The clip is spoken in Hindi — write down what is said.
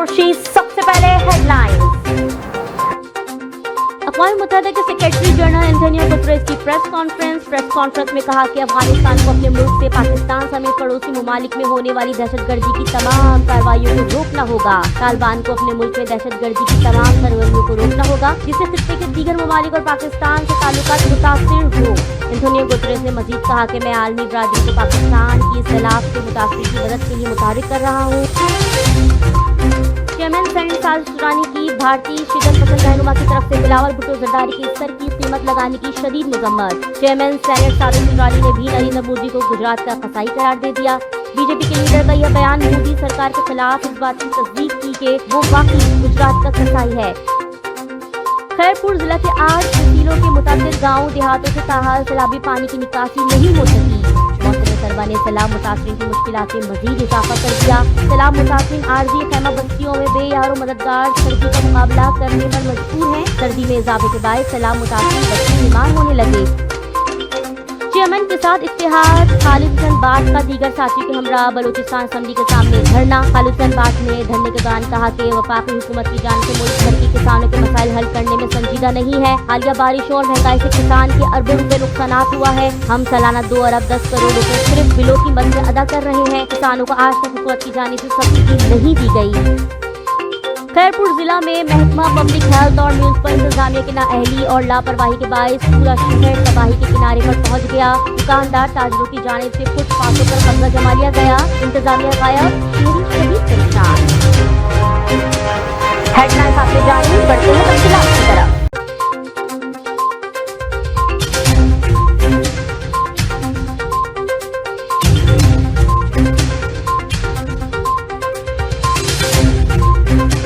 खुर्शीद। सबसे पहले हेडलाइंस। अक़वाम मुत्तहिदा के सेक्रेटरी जनरल एंटोनियो गुतरेस की प्रेस कॉन्फ्रेंस में कहा कि अफगानिस्तान को अपने मुल्क से पाकिस्तान समेत पड़ोसी ममालिक में होने वाली दहशतगर्दी की तमाम कार्रवाइयों को रोकना होगा। तालिबान को अपने मुल्क में दहशतगर्दी की तमाम सरगर्मियों को रोकना होगा जिससे खित्ते के दीगर ममालिक और पाकिस्तान से ताल्लुकात मुतासिर हो। एंटोनियो गुतरेस ने मजीद कहा कि मैं आलमी बरादरी को पाकिस्तान की इस सैलाब से मुतासिर की मदद के लिए मुतहर्रिक कर रहा हूँ। चेयरमैन सेनेट साजिश दुरानी की भारतीय शिदत पसंद रहनुमा की तरफ से बिलावल भुट्टो जरदारी के स्तर की कीमत लगाने की शदीद मजम्मत। चेयरमैन सेनेट साजिश दुरानी ने भी नरेंद्र मोदी को गुजरात का कसाई करार दे दिया। बीजेपी के लीडर का यह बयान मोदी सरकार के खिलाफ इस बात की तस्दीक की कि वो वाकई गुजरात का कसाई है। खैरपुर जिला के 8 तहसीलों के मुताबिक गाँव देहातों से ताहाल सैलाबी पानी की निकासी नहीं हो सकी। मौसम सरबा ने सैलाब मुतासरीन की मुश्किलात में मजीद इजाफा कर दिया। सैलाब मुतासरीन आरजी खैमा बस्तियों में बेयारो मददगार सर्दी का मुकाबला करने पर मजबूर हैं। सर्दी में इजाफे के बाद सैलाब मुतासरीन बच्चे बीमार होने लगे। चेयरमैन के साथ इत्तेहाद खालिद हुसैन बाट का दीगर साथियों के हमरा बलूचिस्तान असम्बली के सामने धरना। खालिद हुसैन बाट ने धरने के दौरान कहा कि वफाकी हुकूमत की जानिब से मुल्क भर के किसानों के मसाइल हल करने में संजीदा नहीं है। हालिया बारिशों और महंगाई से किसान के अरबों रुपए नुकसान हुआ है। हम सालाना 2 अरब 10 करोड़ रुपए सिर्फ बिलों की मद में अदा कर रहे हैं। किसानों को आज तक हुकूमत की जानिब से सब्सिडी नहीं दी गई। खैरपुर जिला में महकमा पब्लिक हेल्थ और म्यूनिसिपल इंतजामिया की नाअहली और लापरवाही के बायस पूरा शहर तबाही के किनारे पर पहुंच गया। दुकानदार ताजरों की जानिब से फुटपाथों पर कब्जा जमा लिया गया। इंतजामिया गायब, शहरी शहीद परेशान। हेडलाइंस आपने जानी, बढ़ते हैं तफसीलात।